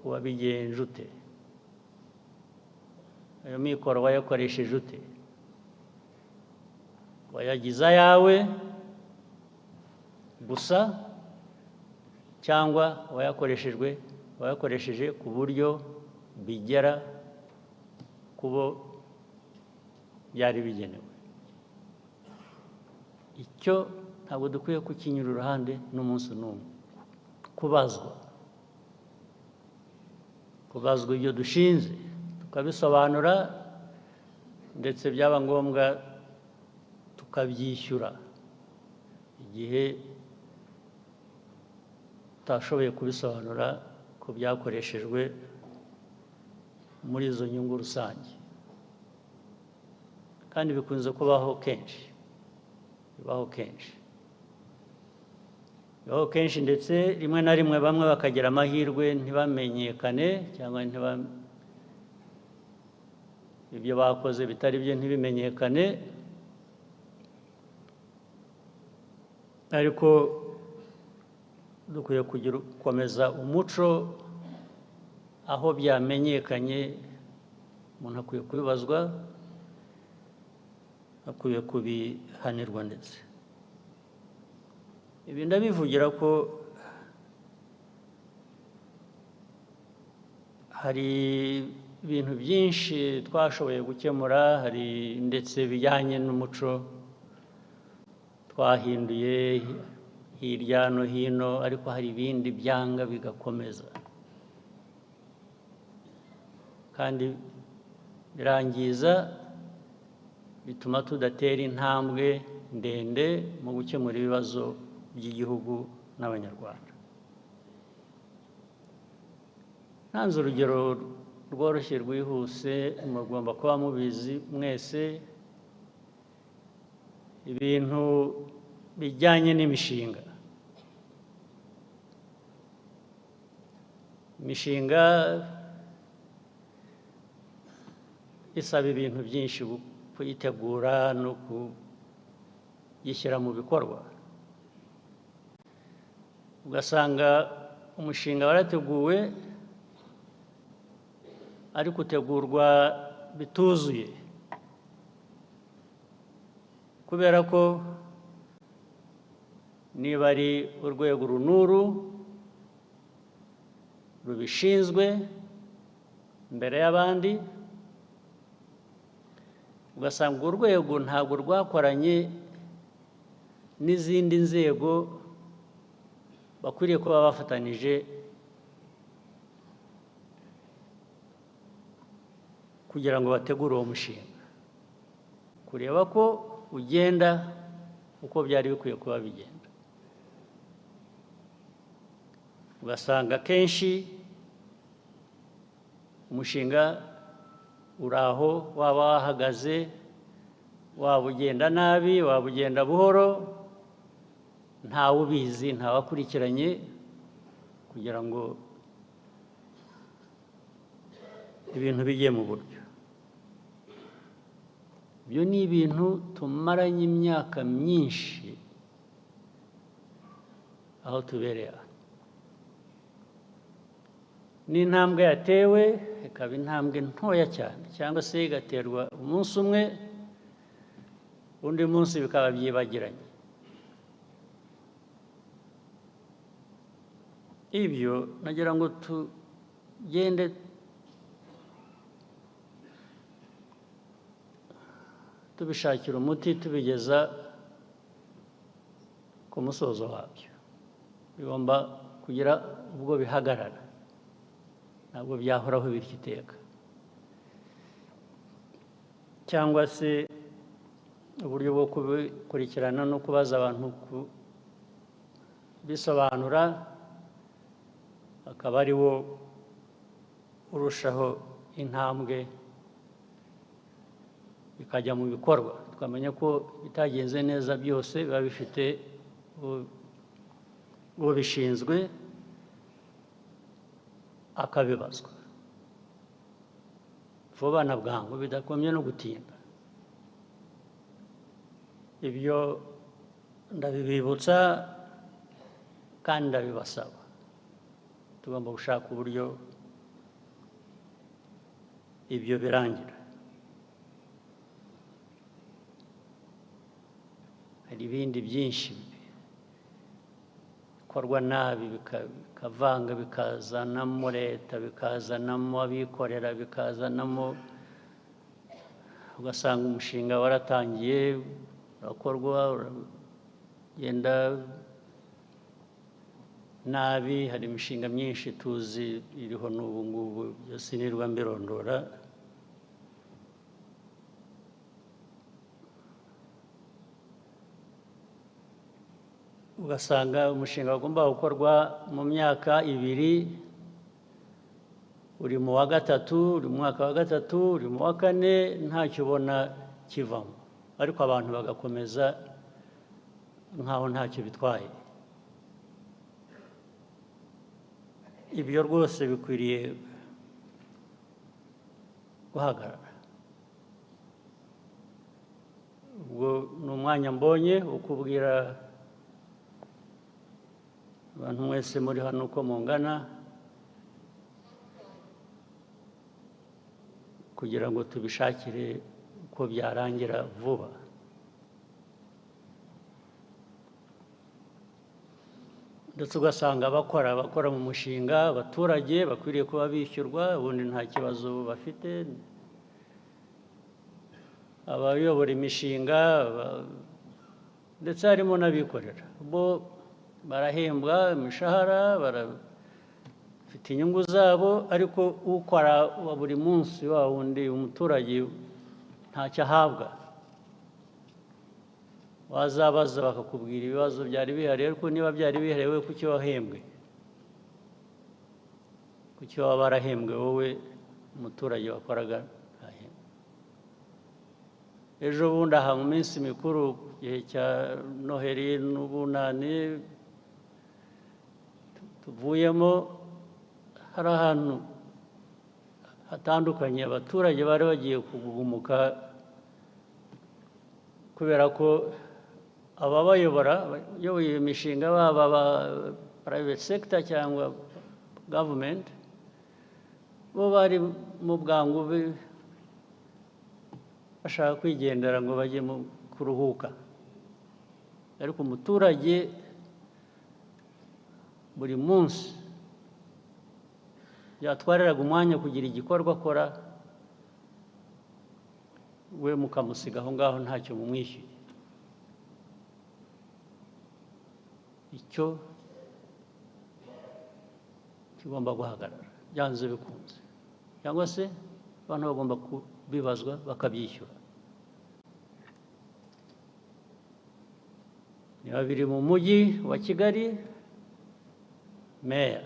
wabigenje ute, ayo mikoro wayakoresheje ute, wayagize ayawe gusa cyangwa wayakoresheje ku buryo bigera kubo byari bigenewe. Icyo ntabwo dukwiye kukinyura uruhande n'umunsi n'umwe. Kubazwa ibyo dushinze tukabisobanura, ndetse byaba ngombwa tukabyishyura igihe tutashoboye kubisobanura ko byakoreshejwe muri izo nyungu rusange. Kandi bikunze kubaho kenshi, bibaho kenshi ndetse rimwe na rimwe bamwe bakagira amahirwe ntibamenyekane, cyangwa ibyo bakoze bitari byo ntibimenyekane, ariko dukwiye gukomeza umuco, aho byamenyekanye umuntu akwiye kubibazwa, akwiye kubihanirwa. Ndetse ibi ndabivugira ko hari ibintu byinshi twashoboye gukemura, hari ndetse bijyanye n'umuco twahinduye hirya no hino, ariko hari ibindi byanga bigakomeza kandi birangiza, bituma tudatera intambwe ndende mu gukemura ibibazo by'igihugu n'abanyarwanda. Ntanze urugero rworoshye rwihuse, mugomba kuba mubizi mwese, ibintu bijyanye n'imishinga. Imishinga isaba ibintu byinshi, kuyitegura no kuyishyira mu bikorwa. Ugasanga umushinga warateguwe ariko utegurwa bituzuye, kubera ko niba ari urwego runuru rubishinzwe mbere y'abandi, ugasanga urwo rwego ntabwo rwakoranye n'izindi nzego bakwiriye kuba bafatanije kugira ngo bategure uwo mushinga, kureba ko ugenda uko byari bikwiye kuba bigenda. Ugasanga kenshi umushinga uri aho, waba wahagaze, waba ugenda nabi, waba ugenda buhoro, ntawe ubizi, ntawe akurikiranye kugira ngo ibintu bijye mu buryo. Ibyo ni ibintu tumaranye imyaka myinshi aho tubereye aha. N'intambwe yatewe ikaba intambwe ntoya cyane, cyangwa se igaterwa umunsi umwe, undi munsi bikaba byibagiranye. Ibyo nagira ngo tugende tubishakira umuti, tubigeza ku musozo wabyo. Bigomba kugira ubwo bihagarara, ntabwo byahoraho bityo iteka. Cyangwa se uburyo bwo kubikurikirana no kubaza abantu kubisobanura akaba ari wo urushaho intambwe, bikajya mu bikorwa. Tukamenya ko bitagenze neza byose biba bifite ubishinzwe akabibazwa vuba na bwangu, bidakomye no gutinda. Ibyo ndabibibutsa kandi ndabibasaba. Tugomba gushaka uburyo ibyo birangira. Hari ibindi byinshi bikorwa nabi bikavanga, bikazanamo leta, bikazanamo abikorera, bikazanamo, ugasanga umushinga waratangiye urakorwa uragenda nabi. Hari imishinga myinshi tuzi iriho n'ubu ngubu, byose nirwa mbirondora. Ugasanga umushinga wagomba gukorwa mu myaka 2 uri mu wa 3, uri mu mwaka wa 3, uri mu wa 4, ntacyo ubona kivamo, ariko abantu bagakomeza nkaho ntacyo bitwaye. Ibyo rwose bikwiriye guhagarara. Ubwo ni umwanya mbonye wo kubwira abantu mwese muri hano uko mungana, kugira ngo tubishakire uko byarangira vuba. Ndetse ugasanga abakora mu mushinga, abaturage bakwiriye kuba bishyurwa, ubundi nta kibazo bafite. Abayobora imishinga ndetse harimo n'abikorera, bo barahembwa imishahara, barafite inyungu zabo, ariko ukora wa buri munsi wa wundi umuturage ntacyo ahabwa. Wazabaza bakakubwira ibibazo byari bihari, ariko niba byari bihari wowe kuki wahembwe? Kuki waba warahembwe wowe umuturage wakoraga ntahembwe? Ejo bundi aha mu minsi mikuru, igihe cya Noheli n'Ubunani tuvuyemo, hari ahantu hatandukanye abaturage bari bagiye kugumuka kubera ko ababayobora, abayoboye iyo mishinga, baba aba private sector cyangwa government, bo bari mu bwangu bashaka kwigendera ngo bajye kuruhuka. Ariko umuturage buri munsi yatwariraga umwanya kugira igikorwa akora, we mukamusiga aho ngaho ntacyo mumwishyuye. Icyo kigomba guhagarara byanze bikunze, cyangwa se abantu bagomba kubibazwa bakabyishyura. Niba biri mu mujyi wa Kigali, meya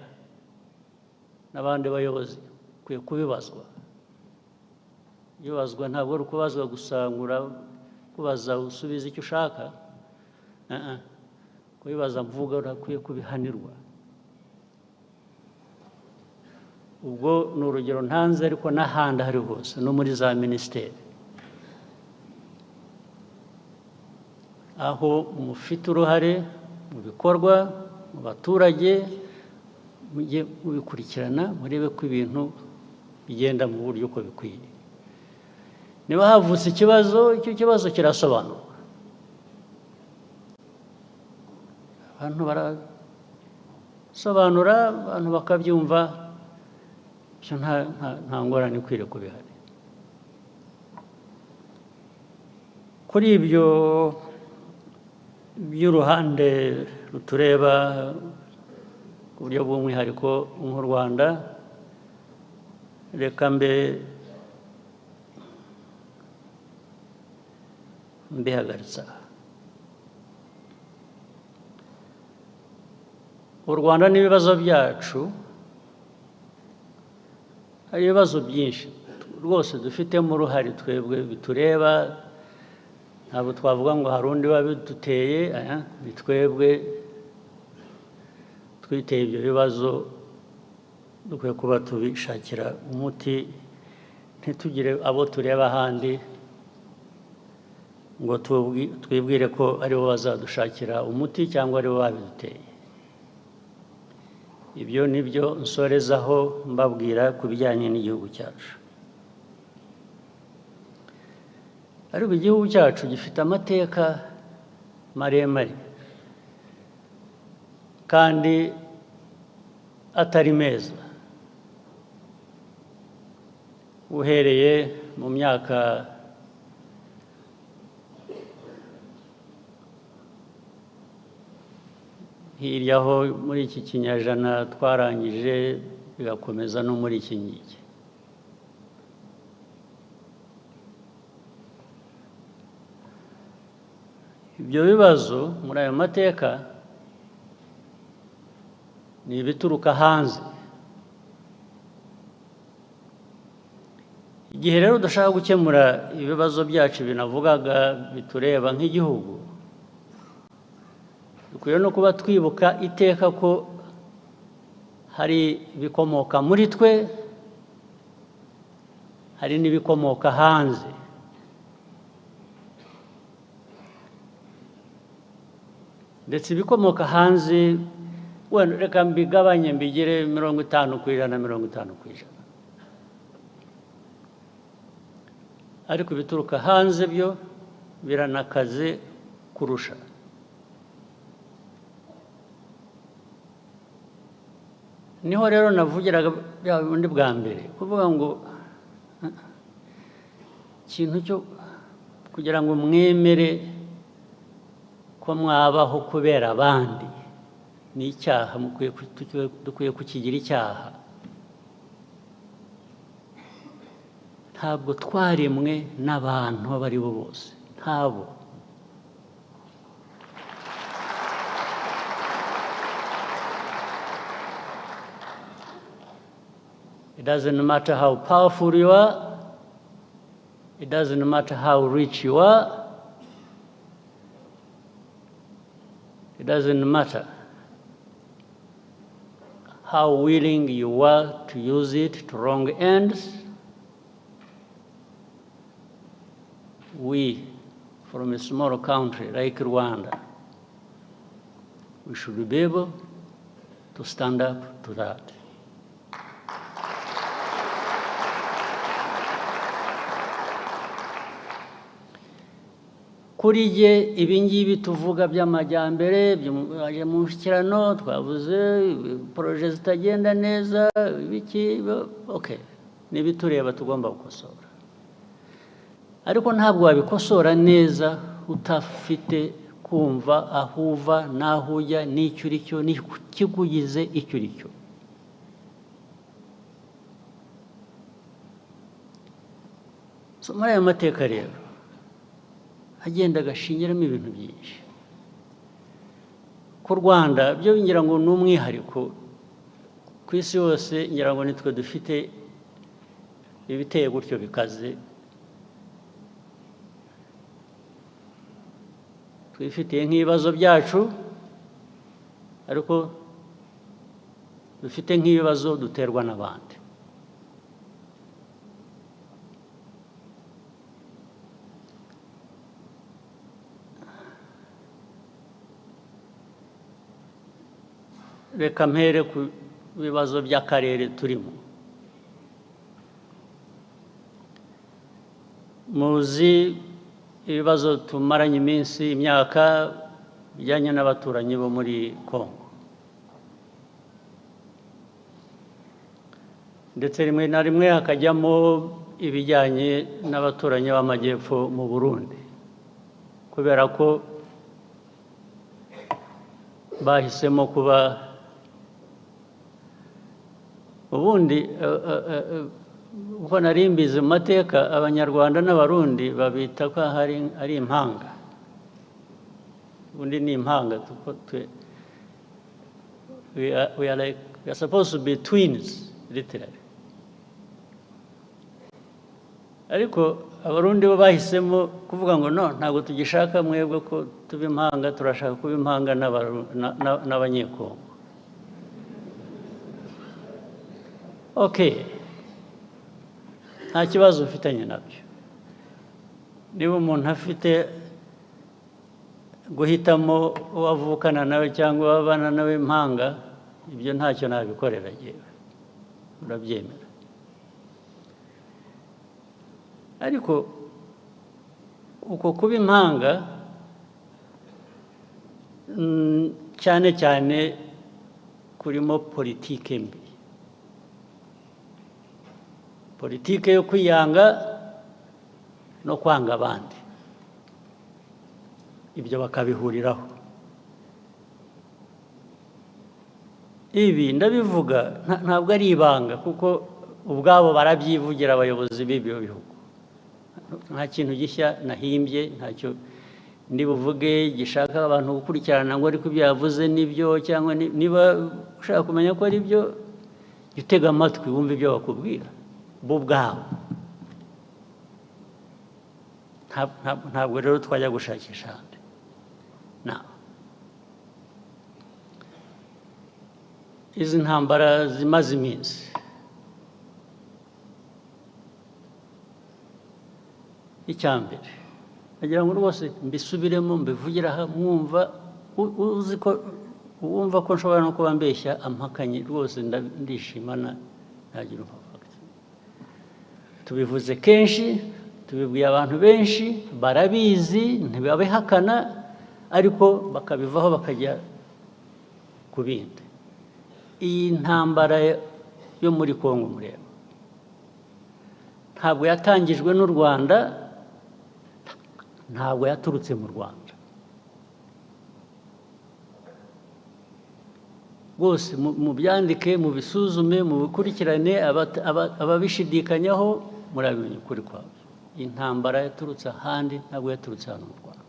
n'abandi bayobozi kwiye kubibazwa. Ibazwa ntabwo ari ukubazwa gusa kubaza usubiza icyo ushaka, kubibaza mvuga urakwiye kubihanirwa. Ubwo ni urugero ntanze, ariko n'ahandi hari hose, no muri za minisiteri, aho mufite uruhare mu bikorwa, mu baturage, mujye mubikurikirana, murebe ko ibintu bigenda mu buryo uko bikwiye. Niba havutse ikibazo, icyo kibazo kirasobanurwa, abantu barasobanura, abantu bakabyumva, nta ngorane ikwiriye kubihari. Kuri ibyo by'uruhande rutureba ku buryo bw'umwihariko nk'u Rwanda, reka mbihagaritse aha. U Rwanda n'ibibazo byacu, hari ibibazo byinshi rwose dufitemo uruhare twebwe bitureba. Ntabwo twavuga ngo hari undi wabiduteye, ni twebwe twiteye ibyo bibazo, dukwiye kuba tubishakira umuti, ntitugire abo tureba ahandi ngo twibwire ko aribo bazadushakira umuti cyangwa aribo babiduteye. Ibyo ni byo nsorezaho mbabwira ku bijyanye n'igihugu cyacu. ariko igihugu cyacu gifite amateka maremare kandi atari meza uhereye mu myaka hirya aho muri iki kinyejana twarangije bigakomeza no muri iki ngiki. Ibyo bibazo muri ayo mateka ni ibituruka hanze. Igihe rero dushaka gukemura ibibazo byacu binavugaga bitureba nk'igihugu, dukwiye no kuba twibuka iteka ko hari ibikomoka muri twe, hari n'ibikomoka hanze. Ndetse ibikomoka hanze wenda reka mbigabanye mbigire 50% 50%. Ariko ibituruka hanze byo biranakaze kurusha. Niho rero navugiraga bya bundi bwa mbere kuvuga ngo ikintu cyo kugira ngo mwemere ko mwabaho kubera abandi ni icyaha, dukwiye kukigira icyaha. Ntabwo twaremwe n'abantu abo ari bo bose, ntabo. It doesn't matter how powerful you are, it doesn't matter how rich you are, it doesn't matter how willing you are to use it to wrong ends. We, from a small country like Rwanda, we should be able to stand up to that. Kuri jye ibi ngibi tuvuga by'amajyambere byaje mu nshyikirano, twavuze projet zitagenda neza, ibiki, okay, nibitureba tugomba gukosora. Ariko ntabwo wabikosora neza utafite kumva aho uva n'aho ujya n'icyo uri cyo n'ikikugize icyo uri cyo. So muri ayo mateka rero agenda agashingiramo ibintu byinshi. Ku Rwanda byo ngira ngo ni umwihariko ku isi yose, ngira ngo nitwe dufite ibiteye gutyo bikaze. Twifitiye nk'ibibazo byacu, ariko dufite nk'ibibazo duterwa n'abandi. Reka mpere ku bibazo by'akarere turimo. Muzi ibibazo tumaranye iminsi, imyaka, bijyanye n'abaturanyi bo muri Congo. Ndetse rimwe na rimwe hakajyamo ibijyanye n'abaturanyi b'amajyepfo mu Burundi, kubera ko bahisemo kuba ubundi uko nari mbizi mu mateka, Abanyarwanda n'Abarundi babita ko ari impanga. Ubundi ni impanga. We are supposed to be twins, literally. Ariko Abarundi bo bahisemo kuvuga ngo no, ntabwo tugishaka mwebwe ko tuba impanga, turashaka kuba impanga n'Abanyekongo. Okay, nta kibazo ufitanye nabyo. Niba umuntu afite guhitamo uwavukana nawe cyangwa wabana nawe impanga, ibyo ntacyo nabikorera yewe, urabyemera. Ariko uko kuba impanga cyane cyane kurimo politike mbi, politike yo kwiyanga no kwanga abandi, ibyo bakabihuriraho. Ibi ndabivuga ntabwo ari ibanga, kuko ubwabo barabyivugira abayobozi b'ibyo bihugu. Nta kintu gishya nahimbye, ntacyo ndi buvuge gishaka abantu gukurikirana ngo ariko ibyo yavuze nibyo, cyangwa niba ushaka kumenya ko ari byo, jya utega amatwi wumve ibyo bakubwira bo ubwabo. Ntabwo rero twajya gushakisha ahandi. Izi ntambara zimaze iminsi, icya mbere nagira ngo rwose mbisubiremo, mbivugire aha mwumva, uzi ko wumva ko nshobora no kuba mbeshya ampakanye, rwose ndishimana ntagira umupaka. Tubivuze kenshi, tubibwiye abantu benshi, barabizi ntibabihakana, ariko bakabivaho bakajya ku bindi. Iyi ntambara yo muri Kongo mureba ntabwo yatangijwe n'u Rwanda, ntabwo yaturutse mu Rwanda. Rwose mubyandike, mubisuzume, mubikurikirane, ababishidikanyaho murabimenya ukuri kwabo. Intambara yaturutse ahandi, ntabwo yaturutse hano mu Rwanda.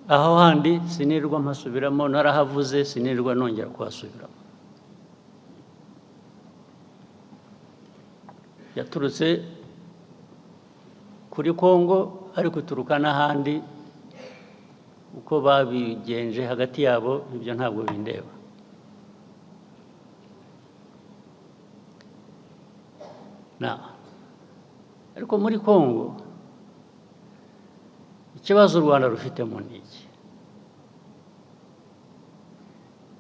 Aho handi sinirwa mpasubiramo, narahavuze sinirwa nongera kuhasubiramo. Yaturutse kuri Kongo, ariko ituruka n'ahandi. Uko babigenje hagati yabo ibyo ntabwo bindeba. Ariko muri Kongo ikibazo u Rwanda rufitemo ni iki?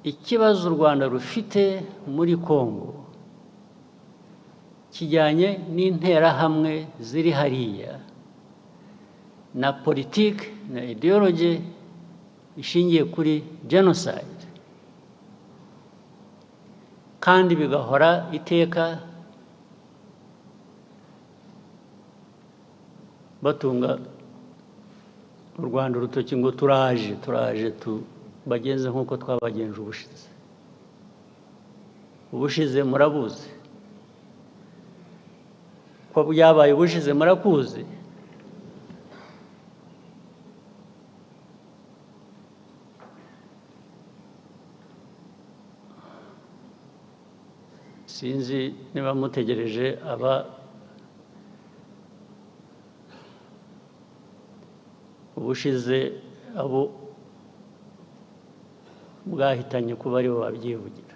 Ikibazo u Rwanda rufite muri Kongo kijyanye n'interahamwe ziri hariya na politiki na ideology ishingiye kuri genocide, kandi bigahora iteka batunga u Rwanda urutoki ngo turaje bagenze nk'uko twabagenje ubushize. Ubushize murabuzi ko byabaye, ubushize murakuzi. Sinzi niba mutegereje ubushize abo bwahitanye kuba aribo babyivugira.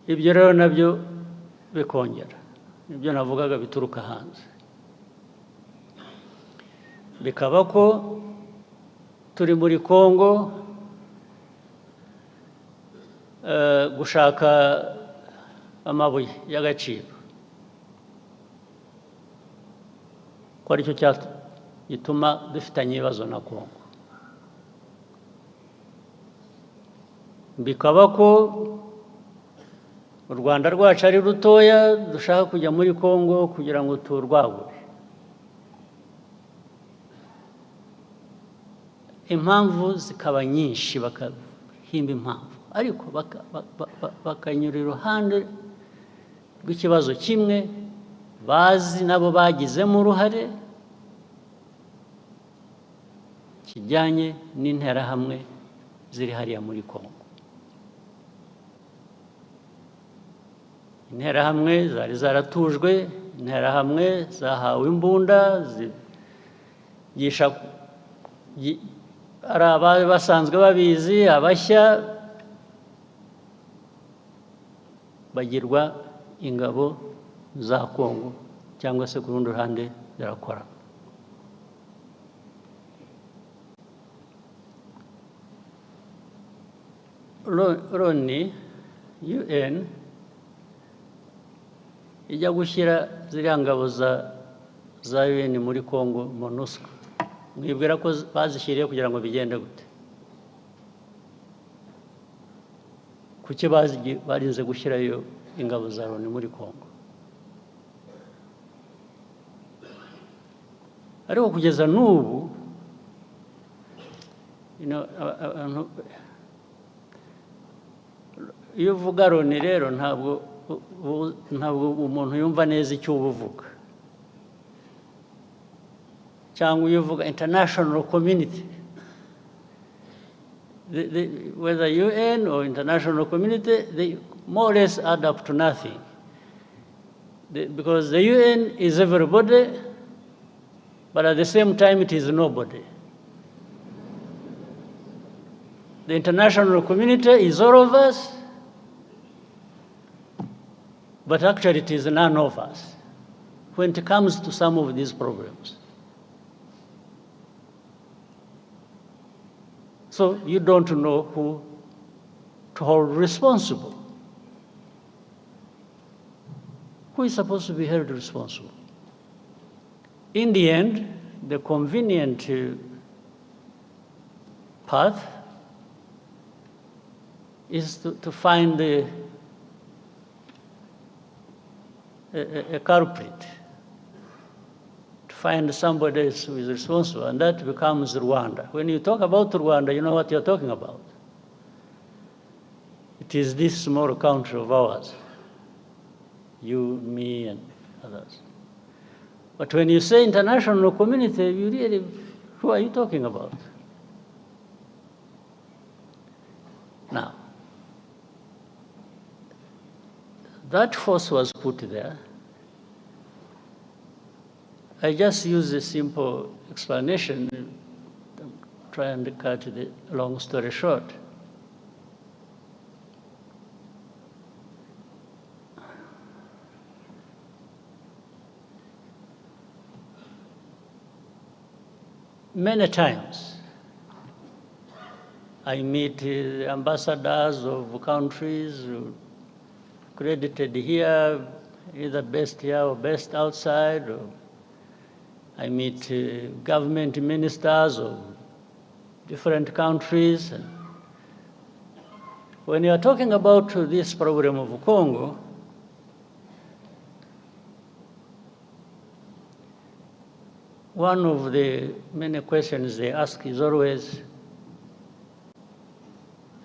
Ibyo rero nabyo bikongera ibyo navugaga bituruka hanze, bikaba ko turi muri Kongo gushaka amabuye y'agaciro, ko aricyo gituma dufitanye ibibazo na Kongo. Bikaba ko u Rwanda rwacu ari rutoya, dushaka kujya muri Kongo kugira ngo turwagure. Impamvu zikaba nyinshi, bakahimba impamvu, ariko bakanyura iruhande rw'ikibazo kimwe bazi nabo bagizemo uruhare, kijyanye n'interahamwe ziri hariya muri Kongo. Interahamwe zari zaratujwe, interahamwe zahawe imbunda, ari abari basanzwe babizi, abashya bagirwa ingabo za Kongo, cyangwa se ku rundi ruhande zirakora. Loni UN ijya gushyira ziriya ngabo za UN muri Congo MONUSCO, mwibwira ko bazishyiriye kugira ngo bigende gute? Kuki barinze gushyirayo ingabo za Loni muri Congo? Ariko kugeza n'ubu iyo uvuga Loni rero ntabwo umuntu yumva neza icyo uba uvuga, cyangwa iyo uvuga international community, whether UN or international community, they more or less add up to nothing, because the UN is everybody, but at the same time it is nobody. The international community is all of us, but actually it is none of us when it comes to some of these problems. So you don't know who to hold responsible. Who is supposed to be held responsible? In the end, the convenient path is to find a culprit, to find somebody who is responsible, and that becomes Rwanda. When you talk about Rwanda, you know what you're talking about. It is this small country of ours, you, me, and others. But when you say international community, you really, who are you talking about? Now, that force was put there. I just use a simple explanation, try and cut the long story short. Many times, I meet ambassadors of countries credited here, either best here or best outside, or I meet government ministers of different countries. And when you are talking about this problem of Congo, one of the many questions they ask is always,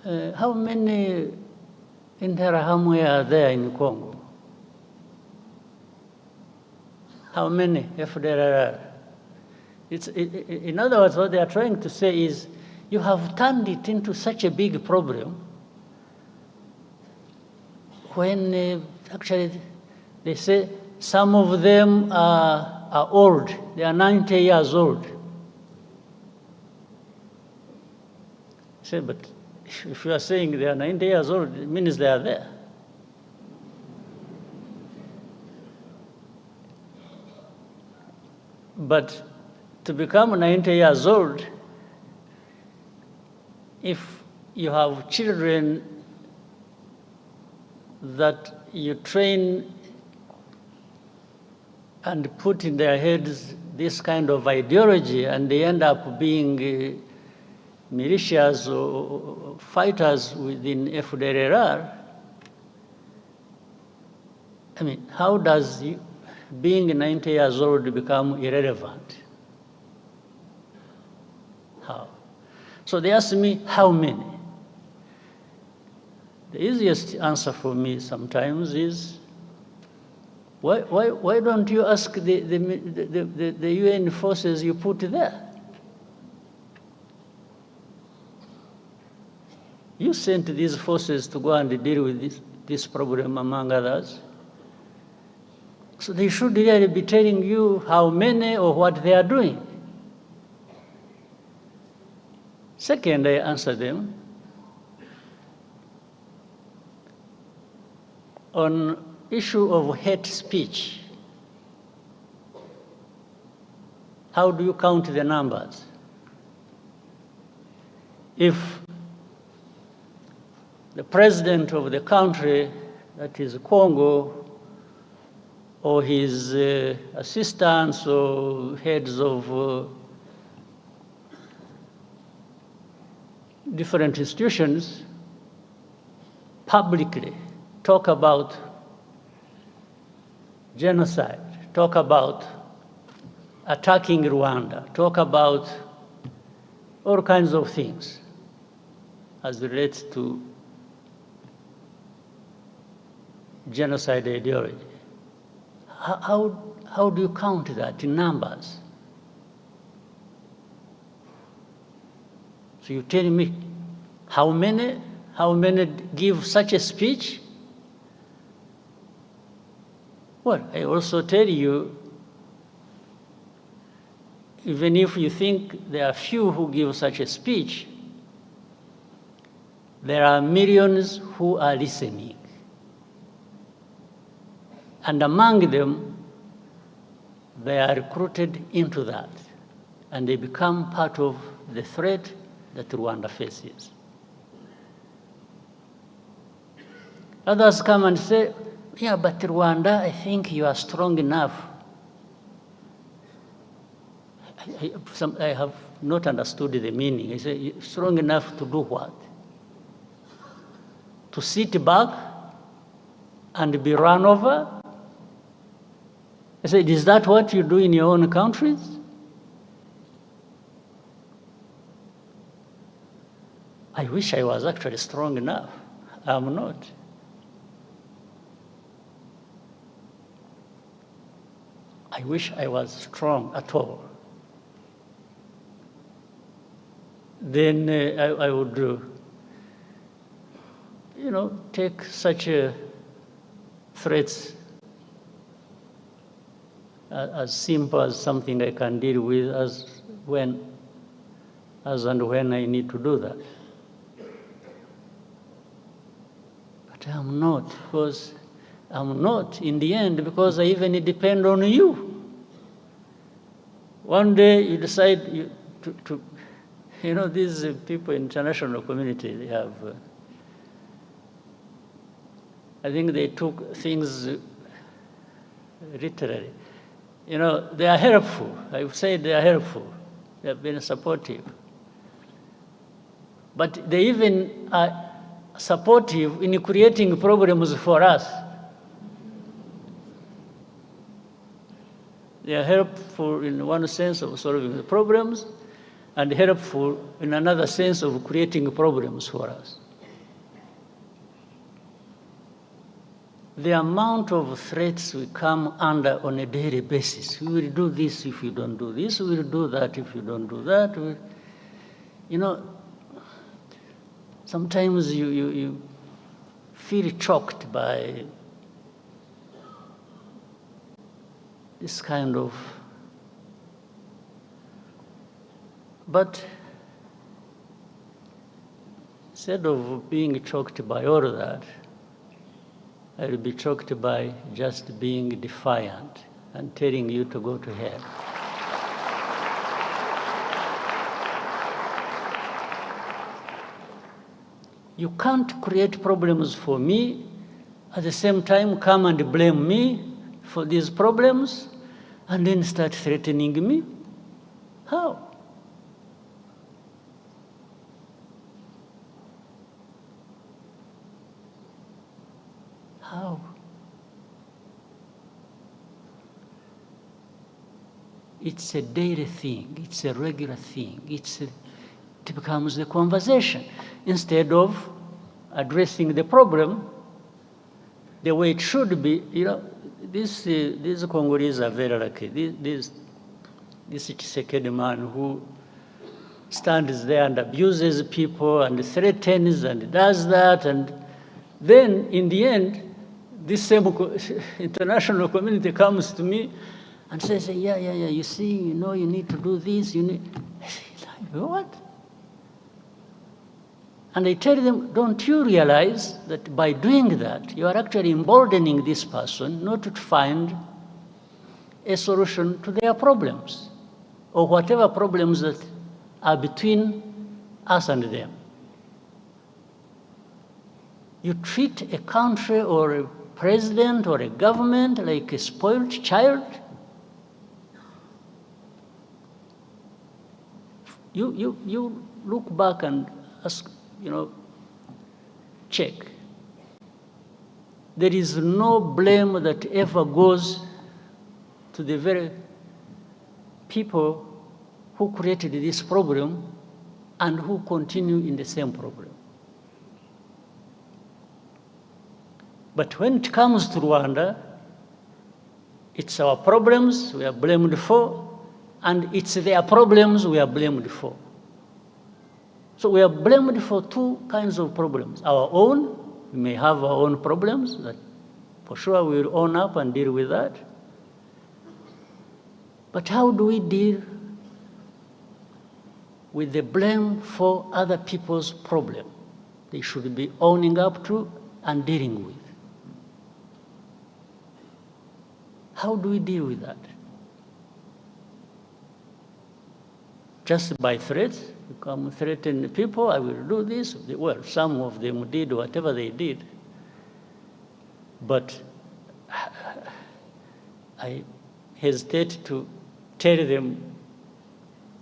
how many Interahamwe are there in Congo? How many FDLR? In other words, what they are trying to say is, you have turned it into such a big problem when actually they say some of them are old. They are 90 years old. I say, but if you are saying they are 90 years old, it means they are there. But to become 90 years old, if you have children that you train and put in their heads this kind of ideology, and they end up being militias or fighters within FDLR, I mean, how does being 90 years old become irrelevant? How? So they ask me, how many? The easiest answer for me sometimes is, why don't you ask the UN forces you put there? You sent these forces to go and deal with this problem, among others. So they should really be telling you how many or what they are doing. Second, I answer them on issue of hate speech. How do you count the numbers? If the president of the country, that is Congo, or his assistants or heads of different institutions publicly talk about genocide, talk about attacking Rwanda, talk about all kinds of things as relates to genocide ideology. How do you count that in numbers? So you tell me how many give such a speech? Well, I also tell you, even if you think there are few who give such a speech, there are millions who are listening. And among them, they are recruited into that, and they become part of the threat that Rwanda faces. Others come and say, yeah, but Rwanda, I think you are strong enough. I have not understood the meaning. I say, strong enough to do what? To sit back and be run over? I said, is that what you do in your own countries? I wish I was actually strong enough. I'm not. I wish I was strong at all. Then I would, take such threats as simple as something I can deal with as and when I need to do that. But I'm not, because I'm not in the end, because I even depend on you. One day you decide these people in international community, they have, I think they took things literally. They are helpful. I would say they are helpful. They have been supportive. But they even are supportive in creating problems for us. They are helpful in one sense of solving the problems, and helpful in another sense of creating problems for us. The amount of threats we come under on a daily basis. We will do this if you don't do this. We will do that if you don't do that. Sometimes you feel choked by this kind of. But instead of being choked by all of that, I will be choked by just being defiant and telling you to go to hell. You can't create problems for me, at the same time come and blame me for these problems, and then start threatening me. How? How? It's a daily thing. It's a regular thing. It becomes the conversation. Instead of addressing the problem the way it should be, these Congolese are very lucky. This Tshisekedi man who stands there and abuses people and threatens and does that, and then in the end, this same international community comes to me and says, yeah, you see, you need to do this, you need. What? And I tell them, don't you realize that by doing that, you are actually emboldening this person not to find a solution to their problems, or whatever problems that are between us and them. You treat a country or a president or a government like a spoiled child. You look back and ask, check. There is no blame that ever goes to the very people who created this problem and who continue in the same problem. But when it comes to Rwanda, it's our problems we are blamed for, and it's their problems we are blamed for. So we are blamed for two kinds of problems. Our own, we may have our own problems that for sure we will own up and deal with that. But how do we deal with the blame for other people's problem? They should be owning up to and dealing with. How do we deal with that? Just by threats? You come threaten people, I will do this. Well, some of them did whatever they did. But I hesitate to tell them,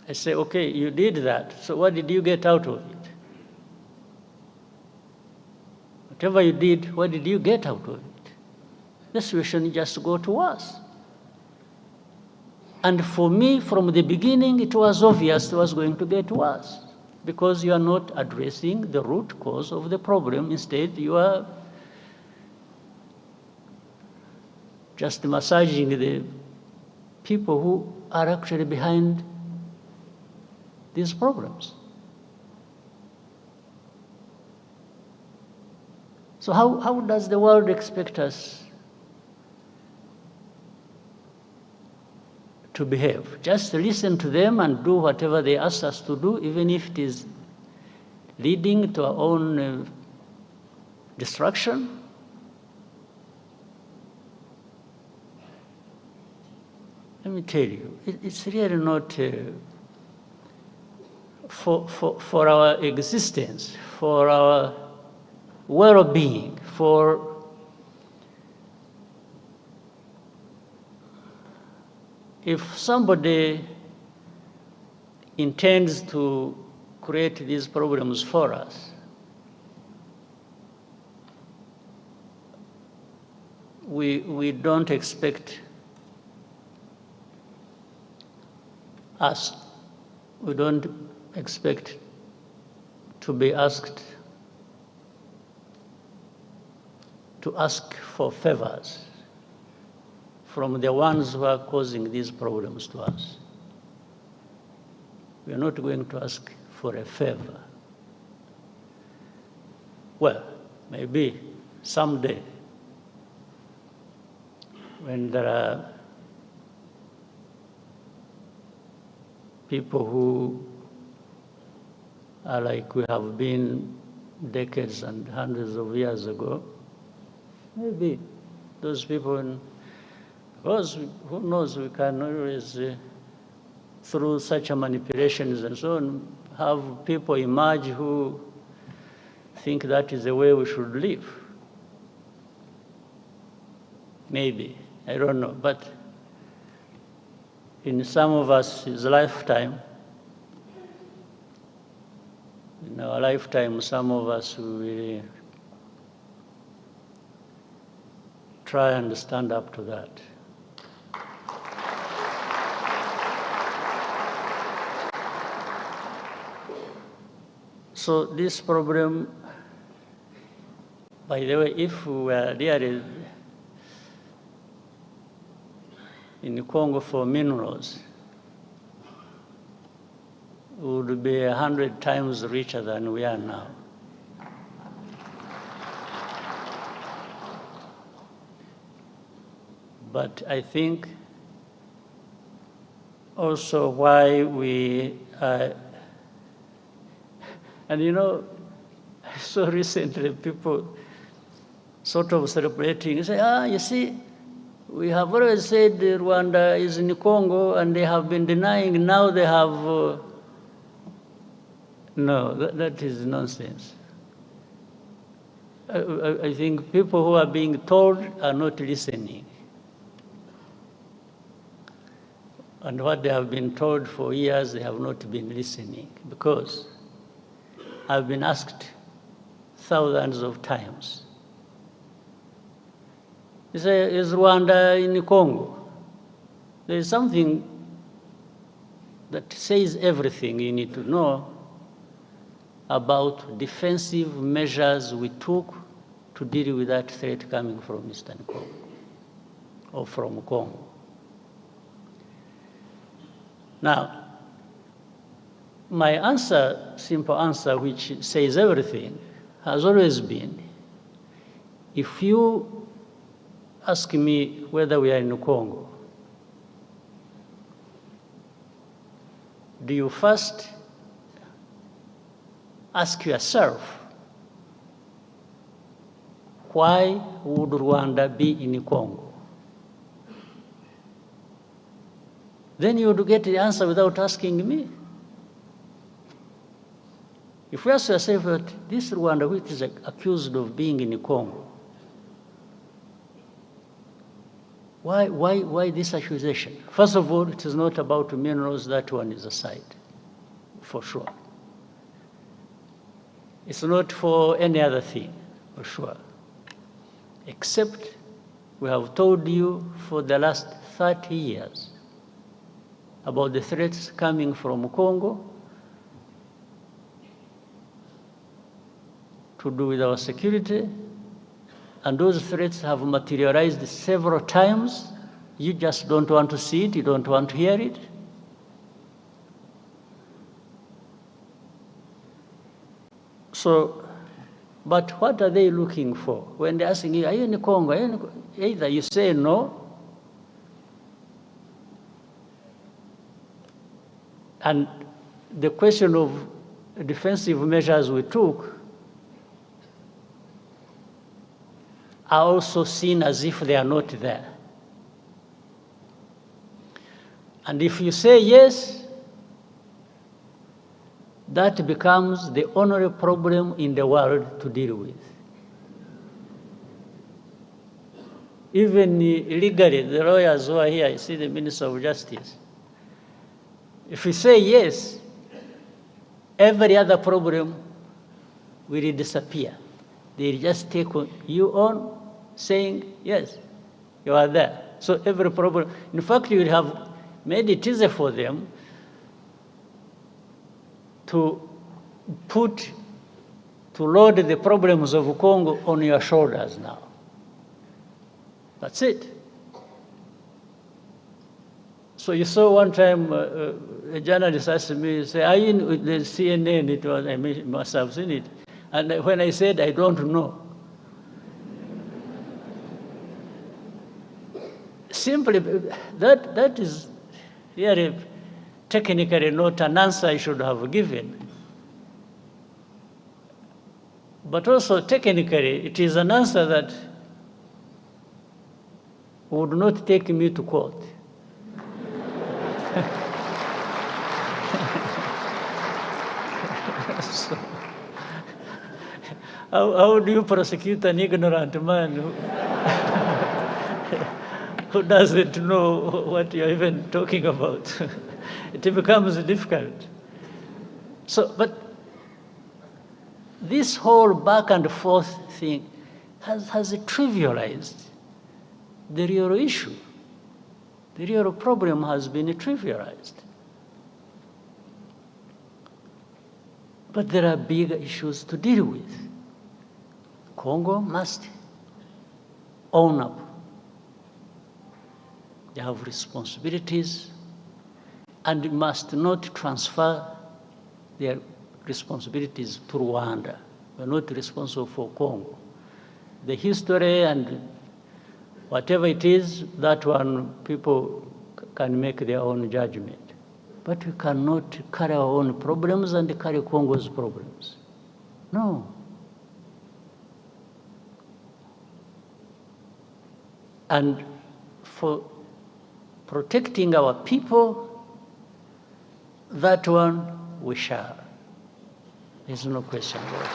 I say, okay, you did that, so what did you get out of it? Whatever you did, what did you get out of it? The situation just go to us. And for me, from the beginning, it was obvious it was going to get worse because you are not addressing the root cause of the problem. Instead, you are just massaging the people who are actually behind these problems. So how does the world expect us to behave? Just listen to them and do whatever they ask us to do, even if it is leading to our own destruction? Let me tell you, it's really not for our existence, for our well-being, if somebody intends to create these problems for us, we don't expect we don't expect to be asked to ask for favors from the ones who are causing these problems to us. We are not going to ask for a favor. Well, maybe someday when there are people who are like we have been decades and hundreds of years ago, maybe those people, because who knows, we can always, through such manipulations and so on, have people emerge who think that is the way we should live. Maybe, I don't know, but in some of us, his lifetime, in our lifetime, some of us will try and stand up to that. So this problem, by the way, if we were really in Congo for minerals, we would be 100 times richer than we are now. But I think also why we are, and I saw recently people sort of celebrating, say, you see, we have always said Rwanda is in Congo, and they have been denying, now they have, no, that is nonsense. I think people who are being told are not listening. And what they have been told for years, they have not been listening, because I've been asked thousands of times. You say, is Rwanda in Congo? There is something that says everything you need to know about defensive measures we took to deal with that threat coming from Eastern Congo or from Congo. Now, my answer, simple answer, which says everything, has always been, if you ask me whether we are in Congo, do you first ask yourself, why would Rwanda be in Congo? Then you would get the answer without asking me. If you ask yourself that this Rwanda, which is accused of being in Congo, why this accusation? First of all, it is not about minerals. That one is aside, for sure. It's not for any other thing, for sure. Except we have told you for the last 30 years about the threats coming from Congo to do with our security, and those threats have materialized several times. You just don't want to see it, you don't want to hear it. So, but what are they looking for? When they're asking you, are you in Congo? Either you say no, and the question of defensive measures we took are also seen as if they are not there. And if you say yes, that becomes the only problem in the world to deal with. Even legally, the lawyers who are here, I see the Minister of Justice. If we say yes, every other problem will disappear. They'll just take you on saying, yes, you are there. So every problem, in fact, you will have made it easier for them to load the problems of Congo on your shoulders now. That's it. So you saw one time a journalist asked me, say, are you in the CNN? It was, I must have seen it. And when I said, I don't know, simply, that is really technically not an answer I should have given. But also technically, it is an answer that would not take me to court. So, how do you prosecute an ignorant man who doesn't know what you're even talking about? It becomes difficult. So, but this whole back and forth thing has trivialized the real issue. The real problem has been trivialized. But there are big issues to deal with. Congo must own up. They have responsibilities, and must not transfer their responsibilities to Rwanda. We're not responsible for Congo. The history and whatever it is, that one, people can make their own judgment. But we cannot carry our own problems and carry Congo's problems. No. And for protecting our people, that one we shall. There's no question about it.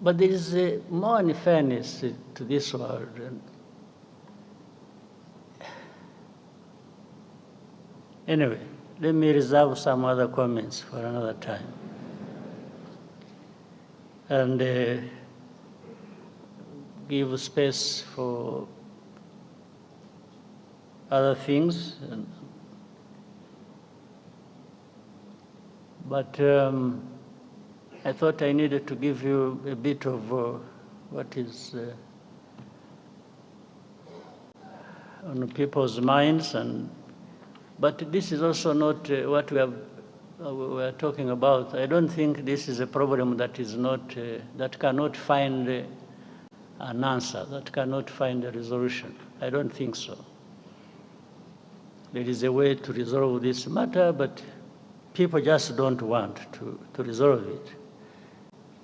But there is more unfairness to this world. Anyway, let me reserve some other comments for another time. And give space for other things. But I thought I needed to give you a bit of what is on people's minds, but this is also not what we are talking about. I don't think this is a problem that is not that cannot find an answer, that cannot find a resolution. I don't think so. There is a way to resolve this matter, but people just don't want to resolve it.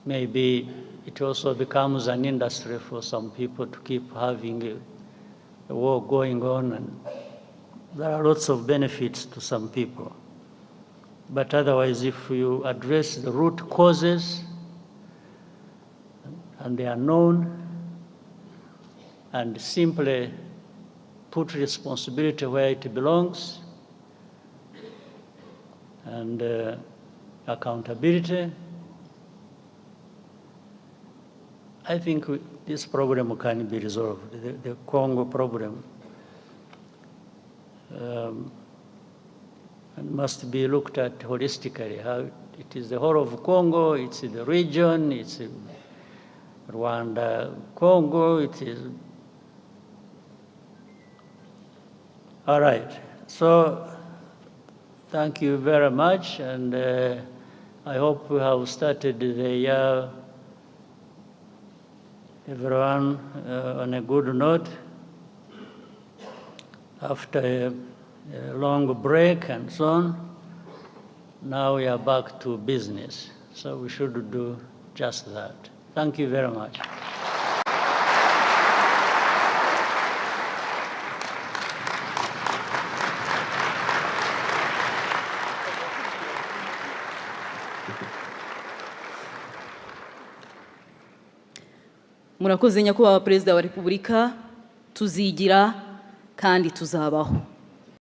Maybe it also becomes an industry for some people to keep having a war going on, and there are lots of benefits to some people. But otherwise, if you address the root causes, and they are known, and simply put responsibility where it belongs, and accountability, I think this problem can be resolved, the Congo problem. And must be looked at holistically. How it is the whole of Congo, it's the region, it's Rwanda, Congo, it is. All right, so thank you very much, and I hope we have started the year, everyone, on a good note. After a long break and so on, now we are back to business. So we should do just that. Thank you very much. Murakoze nyakubahwa Perezida wa Repubulika, tuzigira kandi tuzabaho.